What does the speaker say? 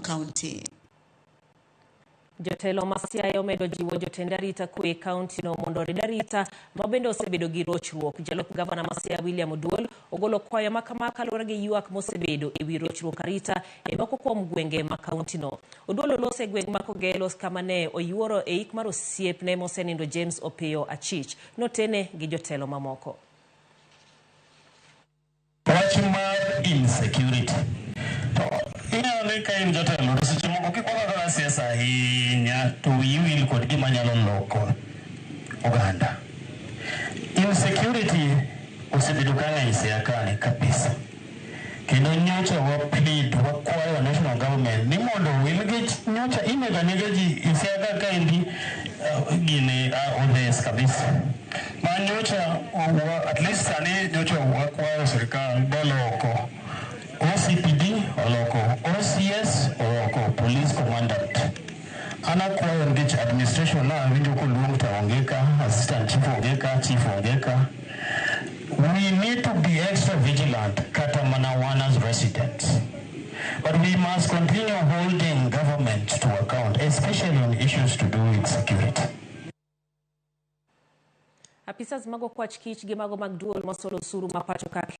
kaunti. Jotelo ma Siaya omedo jiwo jotend arita kwe kaunti no mondo orid arita mabende osebedo gi rochruok. Jalup gavana ma Siaya William Oduol ogolo kwayo makama kaluwore gi ywak mosebedo e wi rochruok arita e moko kuom gwenge ma kaunti no. Oduol olose gweng ma Kogelos kama ne oyuoro e ik mar osiepne mosenindo James Opiyo Achich notene gi jotelo mamoko. Wach mar insecurity ne ka in jotelo to seche moko kikwaga siasa ahinya to wiyi kod gima nyalo loko oganda. Insecurity osebedo ka ng'eny Siaya kae kabisa. Kendo nyocha wakwayo national government ni mondo wilgi nyocha inega nega ji Siaya ka endi gine odes kabisa. Ma nyocha at least sani nyocha wakwayo sirikal boloko OCPD oloko OCS oloko police commandant. Ana kwayo ngich administration na winjo koluong ta ongeka, assistant chief ongeka, chief ongeka. We need to be extra vigilant kata mana as residents. But we must continue holding government to account, especially on issues to do with security. Apisas mago kwach kich gi mago mag duol masolo suru mapacho ka